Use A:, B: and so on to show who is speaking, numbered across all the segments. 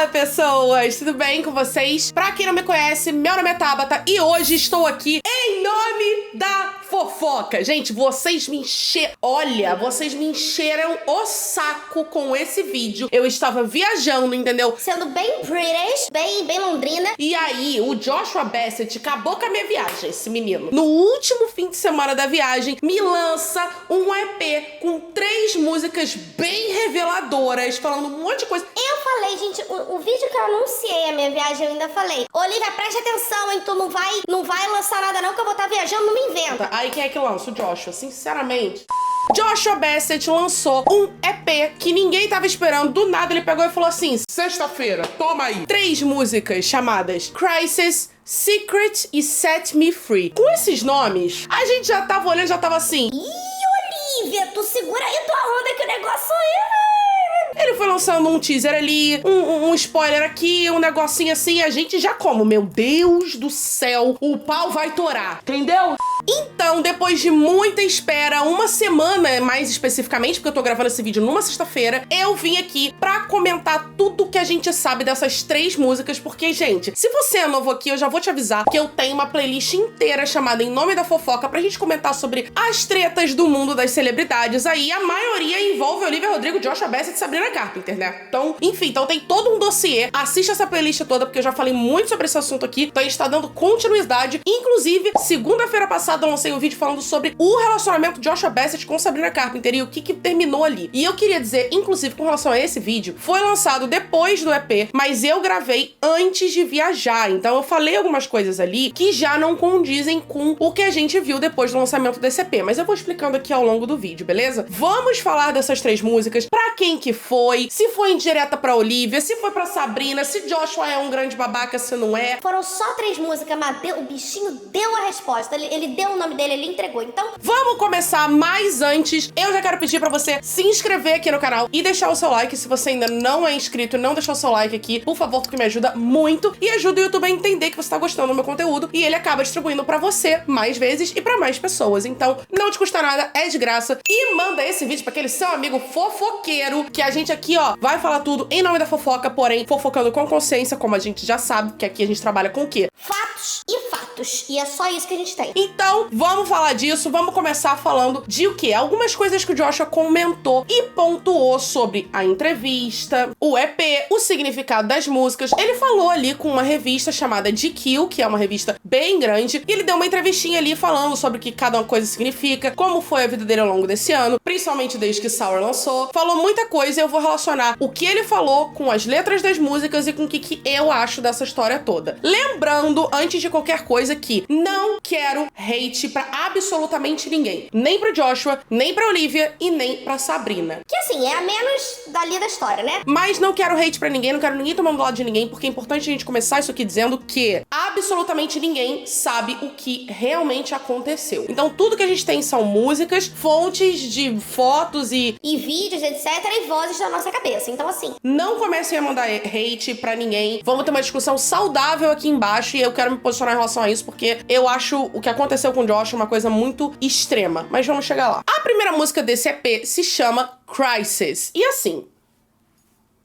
A: pessoas! Tudo bem com vocês? Pra quem não me conhece, meu nome é Tabata e hoje estou aqui em nome da fofoca. Gente, vocês me encheram... Olha, vocês me encheram o saco com esse vídeo. Eu estava viajando, entendeu?
B: Sendo bem British, bem londrina.
A: E aí, o Joshua Bassett acabou com a minha viagem, esse menino. No último fim de semana da viagem, me lança um EP com 3 músicas bem reveladoras, falando um monte de coisa.
B: Eu falei, gente, o vídeo que eu anunciei a minha viagem, eu ainda falei: Olivia, preste atenção, hein? Tu não vai lançar nada não, que eu vou estar viajando, não me inventa.
A: Aí quem é que lança? O Joshua, sinceramente. Joshua Bassett lançou um EP que ninguém tava esperando. Do nada ele pegou e falou assim: sexta-feira, toma aí. 3 músicas chamadas Crisis, Secret e Set Me Free. Com esses nomes, a gente já tava olhando, já tava assim:
B: Ih, Olivia, tu segura aí tua onda que o negócio
A: Ele foi lançando um teaser ali, um spoiler aqui, um negocinho assim, a gente já como, meu Deus do céu, o pau vai torar, entendeu? Então, depois de muita espera, uma semana mais especificamente, porque eu tô gravando esse vídeo numa sexta-feira, eu vim aqui pra comentar tudo que a gente sabe dessas 3 músicas, porque, gente, se você é novo aqui, eu já vou te avisar que eu tenho uma playlist inteira chamada Em Nome da Fofoca pra gente comentar sobre as tretas do mundo das celebridades. Aí, a maioria envolve Olivia Rodrigo, Joshua Bassett e Sabrina Carpenter, né? Então, enfim, então tem todo um dossiê. Assiste essa playlist toda, porque eu já falei muito sobre esse assunto aqui, então a gente tá dando continuidade. Inclusive, segunda-feira passada eu lancei um vídeo falando sobre o relacionamento de Joshua Bassett com Sabrina Carpenter e o que terminou ali. E eu queria dizer, inclusive, com relação a esse vídeo, foi lançado depois do EP, mas eu gravei antes de viajar, então eu falei algumas coisas ali que já não condizem com o que a gente viu depois do lançamento desse EP, mas eu vou explicando aqui ao longo do vídeo, beleza? Vamos falar dessas 3 músicas, pra quem que foi, se foi indireta pra Olivia, se foi pra Sabrina, se Joshua é um grande babaca, se não é.
B: Foram só 3 músicas, mas o bichinho deu a resposta, ele deu o nome dele, ele entregou, então...
A: Vamos começar, mas antes, eu já quero pedir pra você se inscrever aqui no canal e deixar o seu like. Se você ainda não é inscrito e não deixou o seu like aqui, por favor, porque me ajuda muito e ajuda o YouTube a entender que você tá gostando do meu conteúdo e ele acaba distribuindo pra você mais vezes e pra mais pessoas. Então, não te custa nada, é de graça. E manda esse vídeo pra aquele seu amigo fofoqueiro, que a gente aqui, ó, vai falar tudo em nome da fofoca, porém, fofocando com consciência, como a gente já sabe, que aqui a gente trabalha com o quê?
B: Fatos e fatos. E é só isso que a gente tem.
A: Então, vamos falar disso, vamos começar falando de o quê? Algumas coisas que o Joshua comentou e pontuou sobre a entrevista, o EP, o significado das músicas. Ele falou ali com uma revista chamada GQ, que é uma revista bem grande, e ele deu uma entrevistinha ali falando sobre o que cada uma coisa significa, como foi a vida dele ao longo desse ano, principalmente desde que Sour lançou. Falou muita coisa e eu vou relacionar o que ele falou com as letras das músicas e com o que eu acho dessa história toda. Lembrando, antes de qualquer coisa, que não quero hate pra absolutamente ninguém. Nem pro Joshua, nem pra Olivia e nem pra Sabrina.
B: Que assim, é a menos dali da história, né?
A: Mas não quero hate pra ninguém, não quero ninguém tomando do lado de ninguém, porque é importante a gente começar isso aqui dizendo que absolutamente ninguém sabe o que realmente aconteceu. Então tudo que a gente tem são músicas, fontes de fotos e
B: vídeos, etc, e vozes da nossa cabeça. Então assim,
A: não comecem a mandar hate pra ninguém. Vamos ter uma discussão saudável aqui embaixo e eu quero me posicionar em relação a isso, porque eu acho o que aconteceu com o Josh uma coisa muito extrema. Mas vamos chegar lá. A primeira música desse EP se chama Crisis. E assim,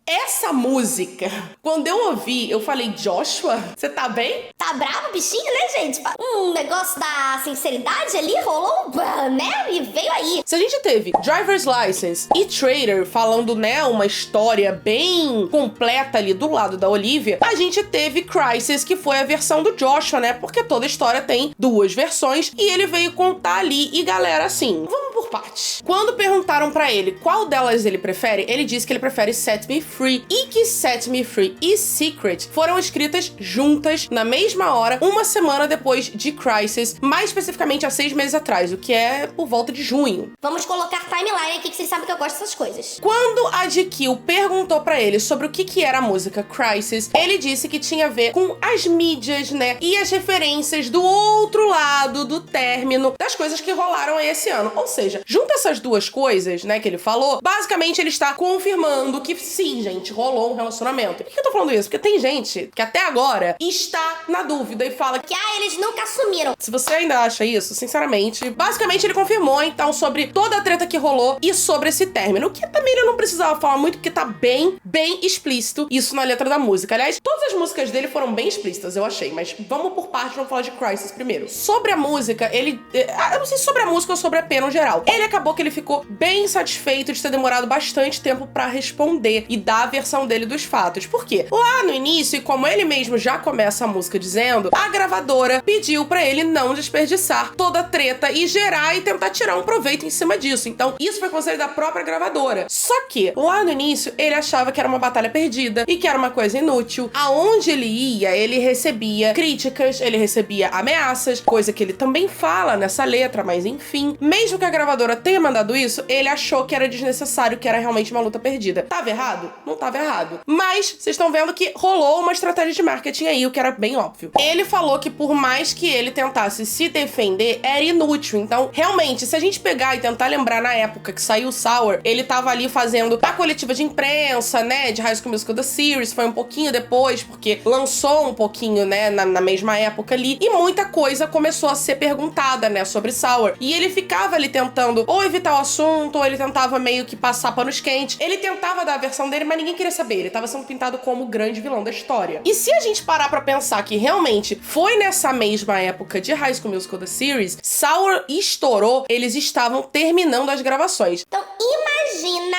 A: essa música, quando eu ouvi, eu falei: Joshua, você tá bem?
B: tá bravo o bichinho, né, gente? Um negócio da sinceridade ali rolou, né? E veio aí.
A: Se a gente teve Driver's License e Traitor falando, né, uma história bem completa ali do lado da Olivia, a gente teve Crisis, que foi a versão do Joshua, né? Porque toda história tem 2 versões e ele veio contar ali. E galera, assim, vamos por partes. Quando perguntaram pra ele qual delas ele prefere, ele disse que ele prefere Set Me Free e que Set Me Free e Secret foram escritas juntas na mesma hora, uma semana depois de Crisis, mais especificamente há 6 meses atrás, o que é por volta de junho.
B: Vamos colocar timeline aqui, que vocês sabem que eu gosto dessas coisas.
A: Quando a GQ perguntou pra ele sobre o que era a música Crisis, ele disse que tinha a ver com as mídias, né, e as referências do outro lado do término das coisas que rolaram aí esse ano. Ou seja, Junta essas duas coisas, né, que ele falou, basicamente ele está confirmando que sim, gente, rolou um relacionamento. Por que eu tô falando isso? Porque tem gente que até agora está na dúvida e fala que
B: eles nunca assumiram.
A: Se você ainda acha isso, sinceramente, basicamente ele confirmou, então, sobre toda a treta que rolou e sobre esse término, que também ele não precisava falar muito, porque tá bem explícito isso na letra da música. Aliás, todas as músicas dele foram bem explícitas, eu achei, mas vamos por parte, vamos falar de Crisis primeiro. Sobre a música, eu não sei se sobre a música ou sobre a P no geral. Ele acabou que ele ficou bem satisfeito de ter demorado bastante tempo pra responder e dar a versão dele dos fatos. Por quê? Lá no início, e como ele mesmo já começa a música dizendo, a gravadora pediu pra ele não desperdiçar toda a treta e gerar e tentar tirar um proveito em cima disso. Então, isso foi conselho da própria gravadora. Só que, lá no início, ele achava que era uma batalha perdida e que era uma coisa inútil. Aonde ele ia, ele recebia críticas, ele recebia ameaças, coisa que ele também fala nessa letra, mas enfim. Mesmo que a gravadora tenha mandado isso, ele achou que era desnecessário, que era realmente uma luta perdida. Tava errado? Não tava errado. Mas, vocês estão vendo que rolou uma estratégia de marketing aí, o que era bem óbvio. Ele falou que por mais que ele tentasse se defender, era inútil. Então, realmente, se a gente pegar e tentar lembrar na época que saiu o Sour, ele tava ali fazendo a coletiva de imprensa, né, de High School Musical The Series, foi um pouquinho depois, porque lançou um pouquinho, né, na mesma época ali, e muita coisa começou a ser perguntada, né, sobre Sour. E ele ficava ali tentando ou evitar o assunto, ou ele tentava meio que passar panos quentes. Ele tentava dar a versão dele, mas ninguém queria saber. Ele tava sendo pintado como o grande vilão da história. E se a gente parar pra pensar que realmente foi nessa mesma época de High School Musical The Series, Sour estourou, eles estavam terminando as gravações.
B: Então, imagina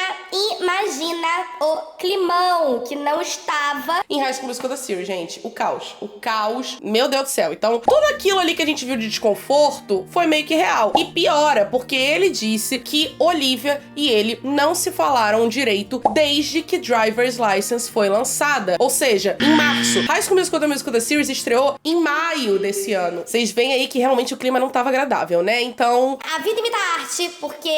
B: o climão que não estava
A: em High School Musical The Series, gente. O caos, meu Deus do céu. Então, tudo aquilo ali que a gente viu de desconforto foi meio que real. E piora, porque ele disse que Olivia e ele não se falaram direito desde que Driver's License foi lançada. Ou seja, em março. High School Musical The Series estreou em maio desse ano. Vocês veem aí que realmente o clima não tava agradável, né? Então...
B: A vida imita a arte, porque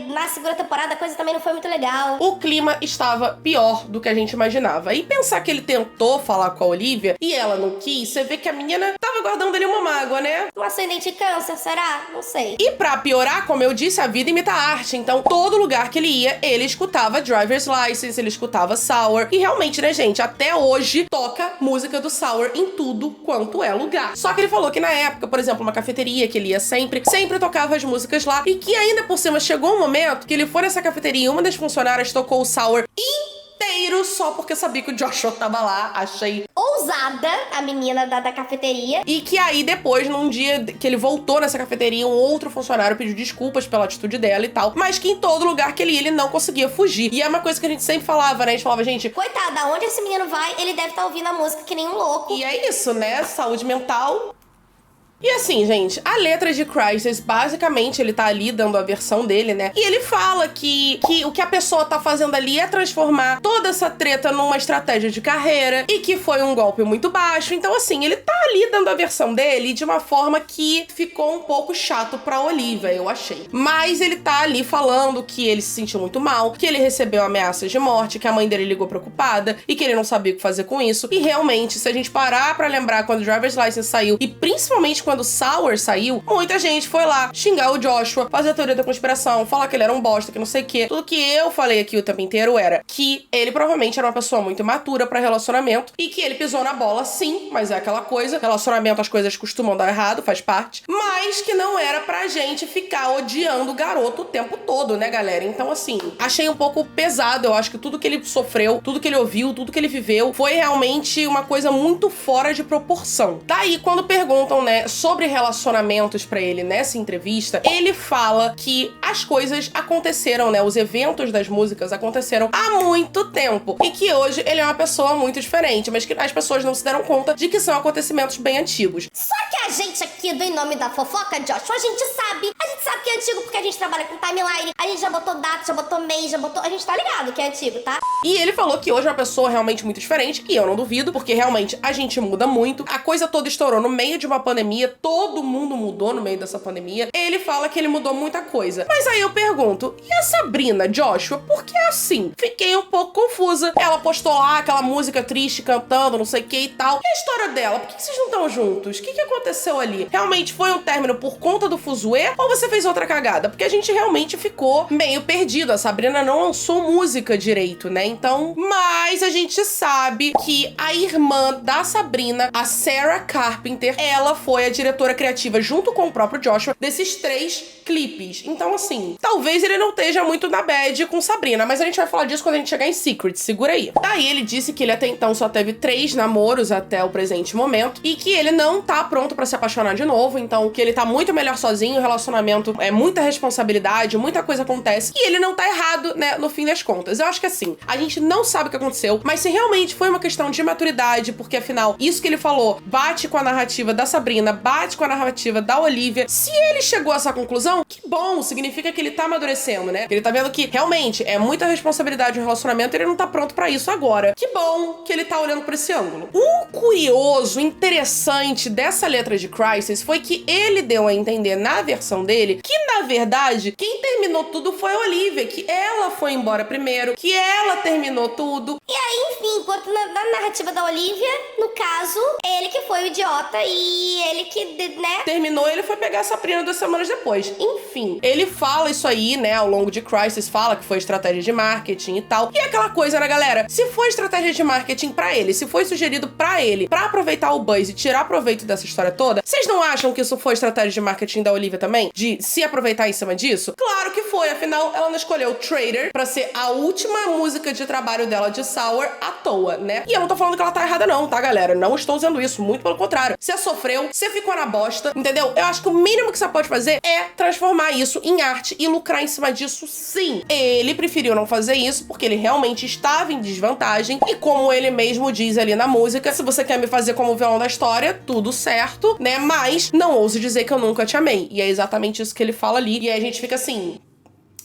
B: na segunda temporada a coisa também não foi muito legal.
A: O clima estava pior do que a gente imaginava. E pensar que ele tentou falar com a Olivia e ela não quis, você vê que a menina tava guardando ali uma mágoa, né?
B: Um ascendente de câncer, será? Não sei.
A: E pra piorar, como eu disse, a vida imita a arte. Então, todo lugar que ele ia, ele escutava Driver's License, ele escutava Sour. E realmente, né, gente, até hoje toca música do Sour em tudo quanto é lugar. Só que ele falou que na época, por exemplo, uma cafeteria que ele ia sempre tocava as músicas lá. E que ainda por cima chegou um momento que ele foi nessa cafeteria e uma das funcionárias tocou o Sour inteiro só porque sabia que o Joshua tava lá. Achei
B: ousada a menina da cafeteria.
A: E que aí depois, num dia que ele voltou nessa cafeteria, um outro funcionário pediu desculpas pela atitude dela e tal, mas que em todo lugar que ele ia, ele não conseguia fugir. E é uma coisa que a gente sempre falava, né? A gente falava, gente...
B: Coitada, aonde esse menino vai, ele deve estar ouvindo a música que nem um louco.
A: E é isso, né? Saúde mental... E assim, gente, a letra de Crisis, basicamente, ele tá ali dando a versão dele, né? E ele fala que o que a pessoa tá fazendo ali é transformar toda essa treta numa estratégia de carreira e que foi um golpe muito baixo. Então, assim, ele tá ali dando a versão dele de uma forma que ficou um pouco chato pra Olivia, eu achei. Mas ele tá ali falando que ele se sentiu muito mal, que ele recebeu ameaças de morte, que a mãe dele ligou preocupada e que ele não sabia o que fazer com isso. E realmente, se a gente parar pra lembrar quando Driver's License saiu, e principalmente quando Sour saiu, muita gente foi lá xingar o Joshua, fazer a teoria da conspiração, falar que ele era um bosta, que não sei o quê. Tudo que eu falei aqui o tempo inteiro era que ele provavelmente era uma pessoa muito matura pra relacionamento e que ele pisou na bola, sim, mas é aquela coisa, relacionamento as coisas costumam dar errado, faz parte, mas que não era pra gente ficar odiando o garoto o tempo todo, né, galera? Então, assim, achei um pouco pesado. Eu acho que tudo que ele sofreu, tudo que ele ouviu, tudo que ele viveu foi realmente uma coisa muito fora de proporção. Daí, quando perguntam, né, sobre relacionamentos pra ele nessa entrevista, ele fala que as coisas aconteceram, né? Os eventos das músicas aconteceram há muito tempo e que hoje ele é uma pessoa muito diferente, mas que as pessoas não se deram conta de que são acontecimentos bem antigos.
B: Só que a gente aqui do Em Nome da Fofoca, Joshua, a gente sabe que é antigo porque a gente trabalha com timeline, a gente já botou data, já botou mês, a gente tá ligado que é antigo, tá?
A: E ele falou que hoje é uma pessoa realmente muito diferente, e eu não duvido, porque realmente a gente muda muito. A coisa toda estourou no meio de uma pandemia, pandemia, todo mundo mudou no meio dessa pandemia. Ele fala que ele mudou muita coisa. Mas aí eu pergunto, e a Sabrina, Joshua, por que assim? Fiquei um pouco confusa. Ela postou lá aquela música triste cantando, não sei o que e tal. E a história dela? Por que vocês não estão juntos? O que aconteceu ali? Realmente foi um término por conta do fuzuê? Ou você fez outra cagada? Porque a gente realmente ficou meio perdido. A Sabrina não lançou música direito, né? Então, mas a gente sabe que a irmã da Sabrina, a Sarah Carpenter, ela foi a diretora criativa junto com o próprio Joshua desses 3 clipes. Então, assim, talvez ele não esteja muito na bad com Sabrina, mas a gente vai falar disso quando a gente chegar em Secret, segura aí. Daí ele disse que ele até então só teve 3 namoros até o presente momento e que ele não tá pronto pra se apaixonar de novo, então que ele tá muito melhor sozinho, o relacionamento é muita responsabilidade, muita coisa acontece e ele não tá errado, né, no fim das contas. Eu acho que assim, a gente não sabe o que aconteceu, mas se realmente foi uma questão de maturidade, porque afinal, isso que ele falou bate com a narrativa da Sabrina, bate com a narrativa da Olivia, se ele chegou a essa conclusão, que bom, significa que ele tá amadurecendo, né? Ele tá vendo que realmente é muita responsabilidade no relacionamento e ele não tá pronto pra isso agora. Que bom que ele tá olhando por esse ângulo. O curioso, interessante dessa letra de Crisis foi que ele deu a entender na versão dele que, na verdade, quem terminou tudo foi a Olivia, que ela foi embora primeiro, que ela terminou tudo.
B: E aí, enfim, na narrativa da Olivia, no caso, ele que foi o idiota e ele que, né?
A: Terminou, ele foi pegar a Sabrina 2 semanas depois. Enfim, ele fala isso aí, né, ao longo de Crisis, fala que foi estratégia de marketing e tal. E aquela coisa, né, galera? Se foi estratégia de marketing pra ele, se foi sugerido pra ele, pra aproveitar o buzz e tirar proveito dessa história toda, vocês não acham que isso foi estratégia de marketing da Olivia também? De se aproveitar em cima disso? Claro que foi, afinal, ela não escolheu Traitor pra ser a última música de trabalho dela de Sour à toa, né? E eu não tô falando que ela tá errada não, tá, galera? Não estou dizendo isso, muito pelo contrário. Você sofreu, você ficou na bosta, entendeu? Eu acho que o mínimo que você pode fazer é transformar isso em arte e lucrar em cima disso, sim. Ele preferiu não fazer isso porque ele realmente estava em desvantagem e como ele mesmo diz ali na música, se você quer me fazer como o vilão da história, tudo certo, né? Mas não ouse dizer que eu nunca te amei. E é exatamente isso que ele fala ali. E aí a gente fica assim...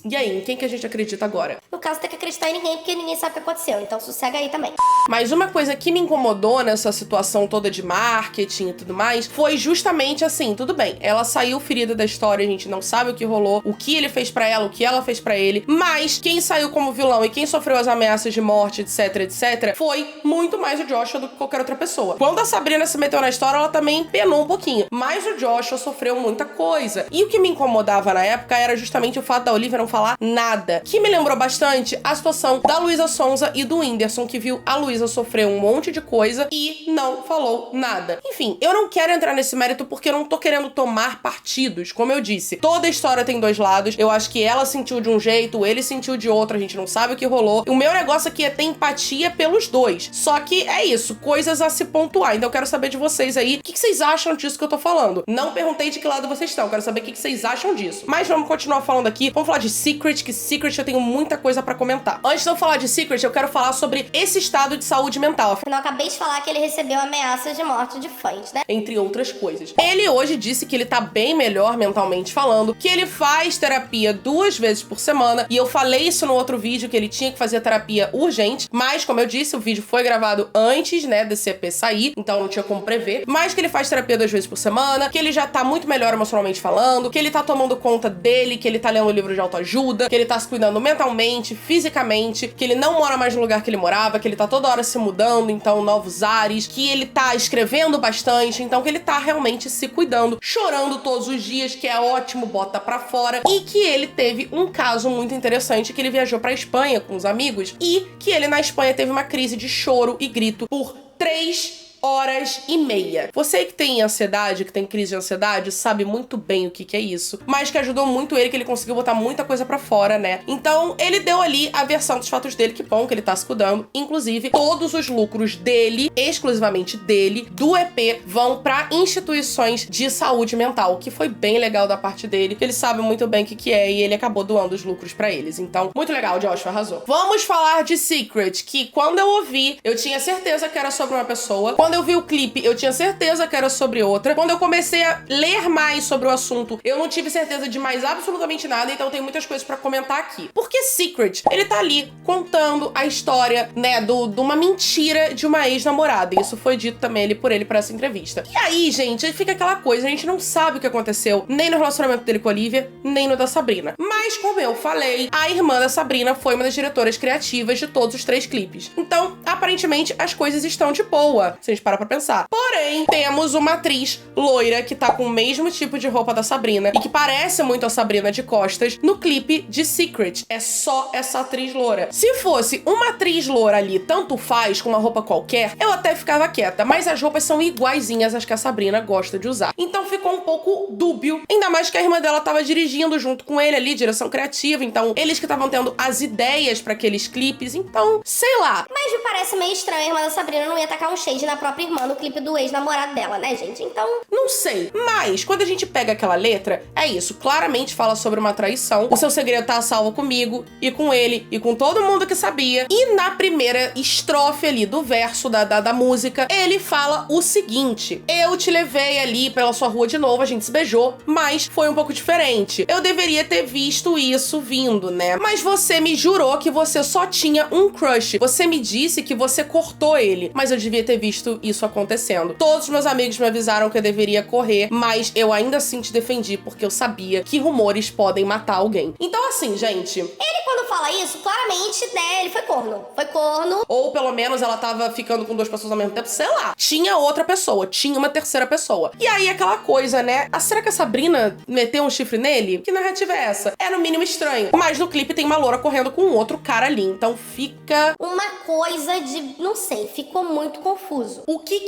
A: E aí, em quem que a gente acredita agora?
B: No caso, tem que acreditar em ninguém, porque ninguém sabe o que aconteceu. Então, sossega aí também.
A: Mas uma coisa que me incomodou nessa situação toda de marketing e tudo mais, foi justamente assim, tudo bem, ela saiu ferida da história, a gente não sabe o que rolou, o que ele fez pra ela, o que ela fez pra ele, mas quem saiu como vilão e quem sofreu as ameaças de morte, etc, foi muito mais o Joshua do que qualquer outra pessoa. Quando a Sabrina se meteu na história, ela também penou um pouquinho, mas o Joshua sofreu muita coisa. E o que me incomodava na época era justamente o fato da Olivia não falar nada, que me lembrou bastante a situação da Luísa Sonza e do Whindersson, que viu a Luísa sofrer um monte de coisa e não falou nada. Enfim, eu não quero entrar nesse mérito porque eu não tô querendo tomar partidos, como eu disse. Toda história tem 2 lados, eu acho que ela sentiu de um jeito, ele sentiu de outro, a gente não sabe o que rolou. O meu negócio aqui é ter empatia pelos 2, só que é isso, coisas a se pontuar. Então eu quero saber de vocês aí, o que vocês acham disso que eu tô falando? Não perguntei de que lado vocês estão, eu quero saber o que vocês acham disso. Mas vamos continuar falando aqui, vamos falar de Secret, que Secret eu tenho muita coisa pra comentar. Antes de eu falar de Secret, eu quero falar sobre esse estado de saúde mental.
B: Eu acabei de falar que ele recebeu ameaças de morte de fãs, né?
A: Entre outras coisas. Ele hoje disse que ele tá bem melhor mentalmente falando, que ele faz terapia 2 vezes por semana, e eu falei isso no outro vídeo, que ele tinha que fazer terapia urgente, mas, como eu disse, o vídeo foi gravado antes, né, desse EP sair, então não tinha como prever, mas que ele faz terapia 2 vezes por semana, que ele já tá muito melhor emocionalmente falando, que ele tá tomando conta dele, que ele tá lendo livro de autoajuda, que ele tá se cuidando mentalmente, fisicamente, que ele não mora mais no lugar que ele morava, que ele tá toda hora se mudando, então novos ares, que ele tá escrevendo bastante, então que ele tá realmente se cuidando, chorando todos os dias, que é ótimo, bota pra fora, e que ele teve um caso muito interessante, que ele viajou pra Espanha com os amigos, e que ele na Espanha teve uma crise de choro e grito por 3 horas e meia. Você que tem ansiedade, que tem crise de ansiedade, sabe muito bem o que é isso. Mas que ajudou muito ele, que ele conseguiu botar muita coisa pra fora, né? Então, ele deu ali a versão dos fatos dele, que bom que ele tá se cuidando. Inclusive, todos os lucros dele, exclusivamente dele, do EP, vão pra instituições de saúde mental, que foi bem legal da parte dele, que ele sabe muito bem o que é, e ele acabou doando os lucros pra eles. Então, muito legal, Joshua arrasou. Vamos falar de Secret, que quando eu ouvi, eu tinha certeza que era sobre uma pessoa. Quando eu vi o clipe, eu tinha certeza que era sobre outra. Quando eu comecei a ler mais sobre o assunto, eu não tive certeza de mais absolutamente nada, então tem muitas coisas pra comentar aqui. Porque Secret, ele tá ali contando a história, né, de uma mentira de uma ex-namorada. Isso foi dito também por ele pra essa entrevista. E aí, gente, aí fica aquela coisa, a gente não sabe o que aconteceu nem no relacionamento dele com a Olivia, nem no da Sabrina. Mas, como eu falei, a irmã da Sabrina foi uma das diretoras criativas de todos os 3 clipes. Então, aparentemente, as coisas estão de boa, se a gente parar pra pensar. Porém, temos uma atriz loira que tá com o mesmo tipo de roupa da Sabrina e que parece muito a Sabrina de costas no clipe de Secret. É só essa atriz loura. Se fosse uma atriz loura ali, tanto faz, com uma roupa qualquer, eu até ficava quieta, mas as roupas são iguaizinhas às que a Sabrina gosta de usar. Então ficou um pouco dúbio, ainda mais que a irmã dela tava dirigindo junto com ele ali, direção criativa, então eles que estavam tendo as ideias pra aqueles clipes, então, sei lá.
B: Mas me parece meio estranho a irmã da Sabrina não ia tacar um shade na própria irmã no clipe do ex-namorado dela, né, gente? Então...
A: Não sei, mas quando a gente pega aquela letra, é isso, claramente fala sobre uma traição, o seu segredo tá a salvo comigo, e com ele, e com todo mundo que sabia, e na primeira estrofe ali do verso da música, ele fala o seguinte: eu te levei ali pela sua rua de novo, a gente se beijou, mas foi um pouco diferente. Eu deveria ter visto isso vindo, né? Mas você me jurou que você só tinha um crush. Você me disse que você cortou ele, mas eu devia ter visto isso acontecendo. Todos os meus amigos me avisaram que eu deveria correr, mas eu ainda assim te defendi porque eu sabia que rumores podem matar alguém. Então assim, gente...
B: Ele quando fala isso, claramente, né, ele foi corno. Foi corno.
A: Ou pelo menos ela tava ficando com 2 pessoas ao mesmo tempo, sei lá. Tinha outra pessoa, tinha uma terceira pessoa. E aí aquela coisa, né? Será que a Sabrina meteu um chifre nele? Que narrativa é essa? É no mínimo estranho. Mas no clipe tem uma loura correndo com outro cara ali, então fica...
B: uma coisa de... não sei, ficou muito confuso.
A: O que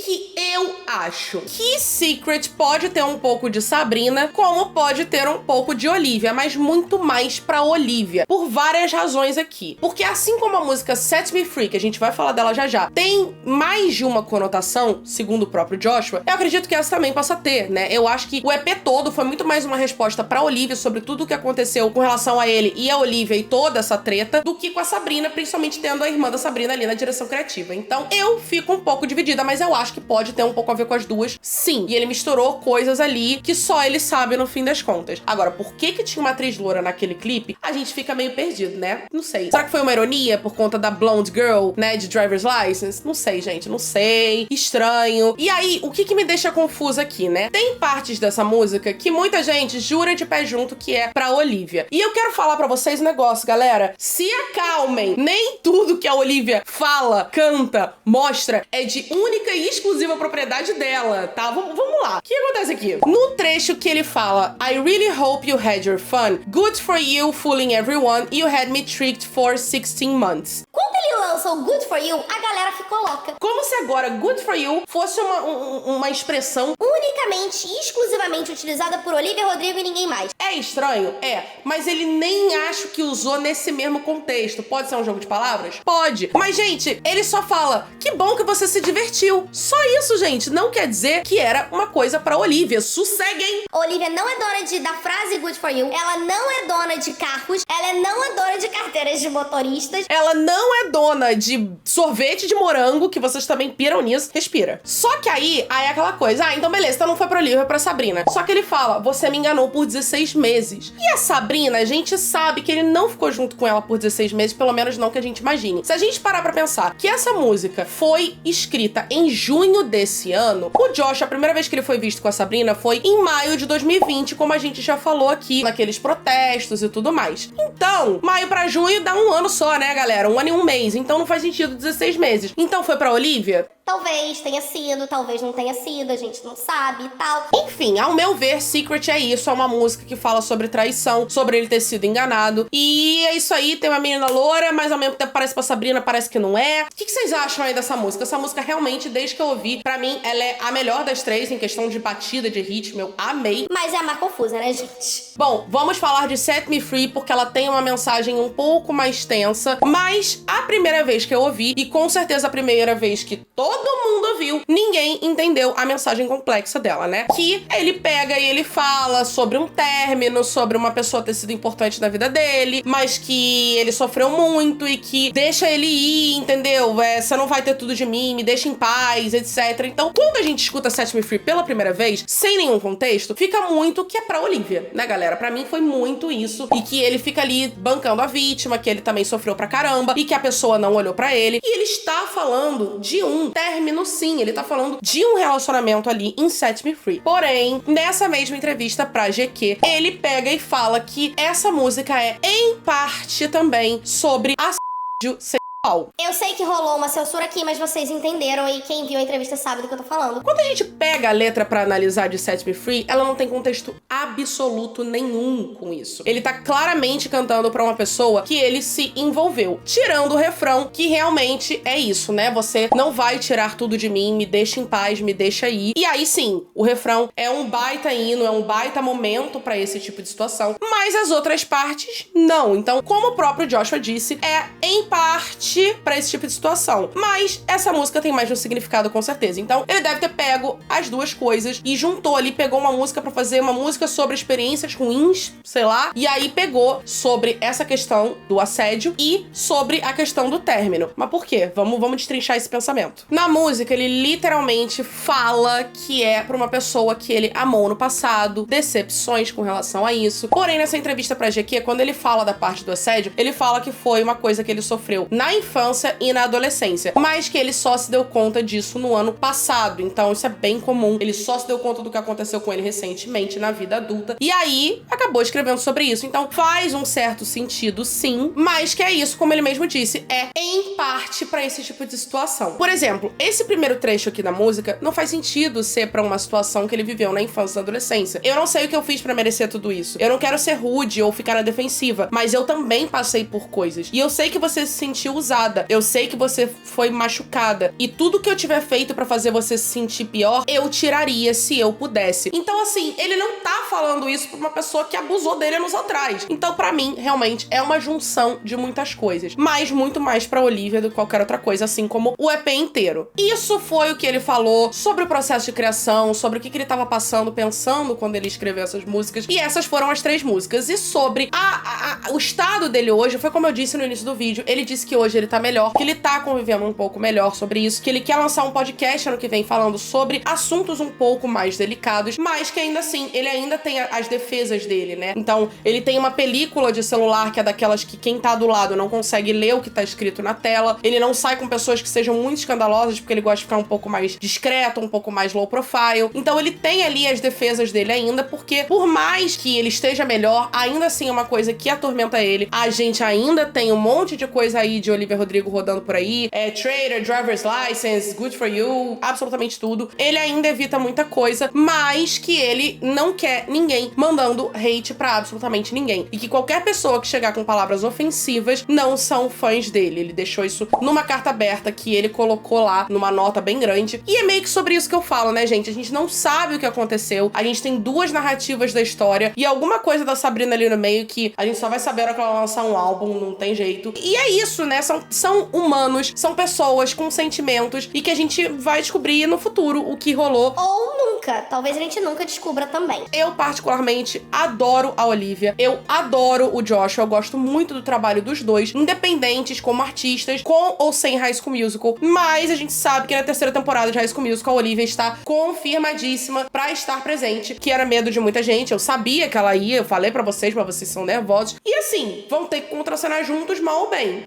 A: eu acho? Que Secret pode ter um pouco de Sabrina, como pode ter um pouco de Olivia, mas muito mais pra Olivia, por várias razões aqui. Porque assim como a música Set Me Free, que a gente vai falar dela já já, tem mais de uma conotação, segundo o próprio Joshua, eu acredito que essa também possa ter, né? Eu acho que o EP todo foi muito mais uma resposta pra Olivia sobre tudo o que aconteceu com relação a ele e a Olivia e toda essa treta, do que com a Sabrina, principalmente tendo a irmã da Sabrina ali na direção criativa. Então, eu fico um pouco dividida, mas eu acho que pode ter um pouco a ver com as duas, sim. E ele misturou coisas ali que só ele sabe no fim das contas. Agora, por que tinha uma atriz loura naquele clipe? A gente fica meio perdido, né? Não sei. Será que foi uma ironia por conta da Blonde Girl, né, de Driver's License? Não sei, gente, não sei. Estranho. E aí, o que me deixa confusa aqui, né? Tem partes dessa música que muita gente jura de pé junto que é pra Olivia. E eu quero falar pra vocês um negócio, galera. Se acalmem. Nem tudo que a Olivia fala, canta, mostra é de única e exclusiva propriedade dela, tá? Vamos lá. O que acontece aqui? No trecho que ele fala I really hope you had your fun. Good for you fooling everyone. You had me tricked for 16 months.
B: Quando ele lança o Good For You, a galera ficou louca.
A: Como se agora Good For You fosse uma expressão
B: unicamente e exclusivamente utilizada por Olivia Rodrigo e ninguém mais.
A: É estranho? É. Mas ele nem acho que usou nesse mesmo contexto. Pode ser um jogo de palavras? Pode. Mas, gente, ele só fala que bom que você se divertiu. Só isso, gente. Não quer dizer que era uma coisa pra Olivia. Sosseguem.
B: Olivia não é dona da frase Good For You. Ela não é dona de carros. Ela não é dona de carteiras de motoristas.
A: Ela não é dona de sorvete de morango, que vocês também piram nisso. Respira. Só que aí é aquela coisa. Ah, então beleza. Então não foi pra Olivia, foi pra Sabrina. Só que ele fala, você me enganou por 16 meses. E a Sabrina, a gente sabe que ele não ficou junto com ela por 16 meses, pelo menos não que a gente imagine. Se a gente parar pra pensar que essa música foi escrita em junho desse ano, o Josh, a primeira vez que ele foi visto com a Sabrina foi em maio de 2020, como a gente já falou aqui, naqueles protestos e tudo mais. Então, maio pra junho dá um ano só, né, galera? 1 ano e 1 mês. Então não faz sentido 16 meses. Então foi pra Olivia?
B: Talvez tenha sido, talvez não tenha sido, a gente não sabe e tal.
A: Enfim, ao meu ver, Secret é isso, é uma música que fala sobre traição, sobre ele ter sido enganado. E é isso aí, tem uma menina loura, mas ao mesmo tempo parece pra Sabrina, parece que não é. O que vocês acham aí dessa música? Essa música realmente, desde que eu ouvi, pra mim, ela é a melhor das 3 em questão de batida, de ritmo, eu amei.
B: Mas é a mais confusa, né, gente?
A: Bom, vamos falar de Set Me Free, porque ela tem uma mensagem um pouco mais tensa, mas a primeira vez que eu ouvi, e com certeza a primeira vez que todo mundo ouviu, ouviu, ninguém entendeu a mensagem complexa dela, né? Que ele pega e ele fala sobre um término, sobre uma pessoa ter sido importante na vida dele, mas que ele sofreu muito e que deixa ele ir, entendeu? Você não vai ter tudo de mim, me deixa em paz, etc. Então, quando a gente escuta Set Me Free pela primeira vez, sem nenhum contexto, fica muito que é pra Olivia, né, galera? Pra mim foi muito isso. E que ele fica ali bancando a vítima, que ele também sofreu pra caramba, e que a pessoa não olhou pra ele. E ele está falando de um término, sim. Ele tá falando de um relacionamento ali em Set Me Free. Porém, nessa mesma entrevista pra GQ, ele pega e fala que essa música é, em parte, também sobre assédio sexual.
B: Eu sei que rolou uma censura aqui, mas vocês entenderam e quem viu a entrevista sabe do que eu tô falando.
A: Quando a gente pega a letra pra analisar de Set Me Free, ela não tem contexto absoluto nenhum com isso. Ele tá claramente cantando pra uma pessoa que ele se envolveu. Tirando o refrão, que realmente é isso, né? Você não vai tirar tudo de mim, me deixa em paz, me deixa ir. E aí sim, o refrão é um baita hino, é um baita momento pra esse tipo de situação. Mas as outras partes, não. Então, como o próprio Joshua disse, é em parte pra esse tipo de situação. Mas essa música tem mais de um significado, com certeza. Então, ele deve ter pego as duas coisas e juntou ali, pegou uma música pra fazer uma música sobre experiências ruins, sei lá, e aí pegou sobre essa questão do assédio e sobre a questão do término. Mas por quê? Vamos destrinchar esse pensamento. Na música, ele literalmente fala que é pra uma pessoa que ele amou no passado, decepções com relação a isso. Porém, nessa entrevista pra GQ, quando ele fala da parte do assédio, ele fala que foi uma coisa que ele sofreu na infância e na adolescência, mas que ele só se deu conta disso no ano passado, então isso é bem comum. Ele só se deu conta do que aconteceu com ele recentemente na vida adulta, e aí acabou escrevendo sobre isso. Então faz um certo sentido, sim, mas que é isso, como ele mesmo disse, é em parte pra esse tipo de situação. Por exemplo, esse primeiro trecho aqui da música não faz sentido ser pra uma situação que ele viveu na infância e na adolescência. Eu não sei o que eu fiz pra merecer tudo isso. Eu não quero ser rude ou ficar na defensiva, mas eu também passei por coisas. E eu sei que você se sentiu usada. Eu sei que você foi machucada. E tudo que eu tiver feito pra fazer você se sentir pior, eu tiraria se eu pudesse. Então, assim, ele não tá falando isso pra uma pessoa que abusou dele anos atrás. Então, pra mim, realmente, é uma junção de muitas coisas. Mas muito mais pra Olivia do que qualquer outra coisa, assim como o EP inteiro. Isso foi o que ele falou sobre o processo de criação, sobre o que ele tava passando, pensando quando ele escreveu essas músicas. E essas foram as 3 músicas. E sobre o estado dele hoje, foi como eu disse no início do vídeo, ele disse que hoje ele tá melhor, que ele tá convivendo um pouco melhor sobre isso, que ele quer lançar um podcast ano que vem falando sobre assuntos um pouco mais delicados, mas que ainda assim, ele ainda tem as defesas dele, né? Então, ele tem uma película de celular que é daquelas que quem tá do lado não consegue ler o que tá escrito na tela, ele não sai com pessoas que sejam muito escandalosas, porque ele gosta de ficar um pouco mais discreto, um pouco mais low profile. Então, ele tem ali as defesas dele ainda, porque por mais que ele esteja melhor, ainda assim é uma coisa que atormenta ele. A gente ainda tem um monte de coisa aí de Olivia Rodrigo rodando por aí, Trader, Driver's License, Good For You, absolutamente tudo. Ele ainda evita muita coisa, mas que ele não quer ninguém mandando hate pra absolutamente ninguém. E que qualquer pessoa que chegar com palavras ofensivas não são fãs dele. Ele deixou isso numa carta aberta que ele colocou lá, numa nota bem grande. E é meio que sobre isso que eu falo, né, gente? A gente não sabe o que aconteceu, a gente tem 2 narrativas da história e alguma coisa da Sabrina ali no meio que a gente só vai saber na hora que ela lançar um álbum, não tem jeito. E é isso, né? São humanos, são pessoas com sentimentos e que a gente vai descobrir no futuro o que rolou.
B: Ou nunca. Talvez a gente nunca descubra também.
A: Eu, particularmente, adoro a Olivia. Eu adoro o Joshua. Eu gosto muito do trabalho dos dois, independentes como artistas, com ou sem High School Musical. Mas a gente sabe que na 3ª temporada de High School Musical, a Olivia está confirmadíssima pra estar presente, que era medo de muita gente. Eu sabia que ela ia, eu falei pra vocês são nervosos. E assim, vão ter que contracenar juntos, mal ou bem.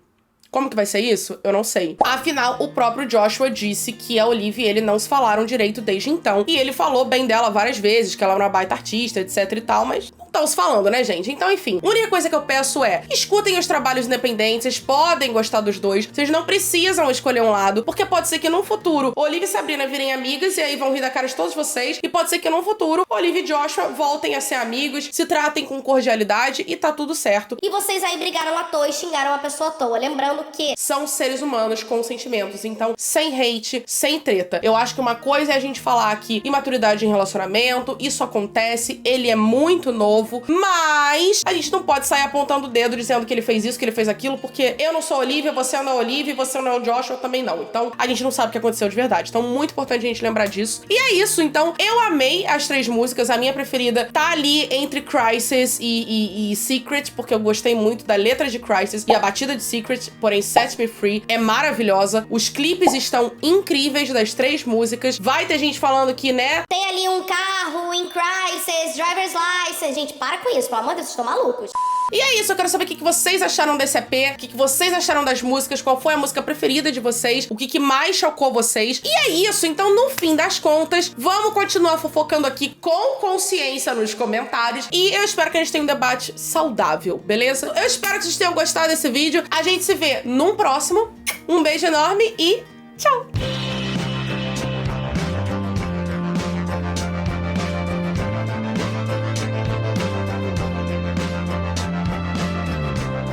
A: Como que vai ser isso? Eu não sei. Afinal, o próprio Joshua disse que a Olivia e ele não se falaram direito desde então. E ele falou bem dela várias vezes, que ela era uma baita artista, etc e tal, mas não estão se falando, né, gente? Então, enfim. A única coisa que eu peço é, escutem os trabalhos independentes, vocês podem gostar dos dois, vocês não precisam escolher um lado, porque pode ser que no futuro Olivia e Sabrina virem amigas e aí vão rir da cara de todos vocês, e pode ser que no futuro Olivia e Joshua voltem a ser amigos, se tratem com cordialidade e tá tudo certo.
B: E vocês aí brigaram à toa e xingaram a pessoa à toa, lembrando que
A: são seres humanos com sentimentos, então sem hate, sem treta. Eu acho que uma coisa é a gente falar que imaturidade em relacionamento, isso acontece, ele é muito novo, novo, mas a gente não pode sair apontando o dedo dizendo que ele fez isso, que ele fez aquilo, porque eu não sou a Olivia, você não é a Olivia, você não é o Josh, eu também não. Então, a gente não sabe o que aconteceu de verdade. Então, muito importante a gente lembrar disso. E é isso, então, eu amei as 3 músicas. A minha preferida tá ali entre Crisis e Secret, porque eu gostei muito da letra de Crisis e a batida de Secret, porém Set Me Free é maravilhosa. Os clipes estão incríveis das 3 músicas. Vai ter gente falando que, né?
B: Tem ali um carro em Crisis, driver's license. Gente, para com isso, pelo amor de Deus, vocês estão malucos.
A: E é isso, eu quero saber o que vocês acharam desse EP, o que vocês acharam das músicas, qual foi a música preferida de vocês, o que mais chocou vocês. E é isso, então no fim das contas, vamos continuar fofocando aqui com consciência nos comentários e eu espero que a gente tenha um debate saudável, beleza? Eu espero que vocês tenham gostado desse vídeo, a gente se vê num próximo, um beijo enorme e tchau!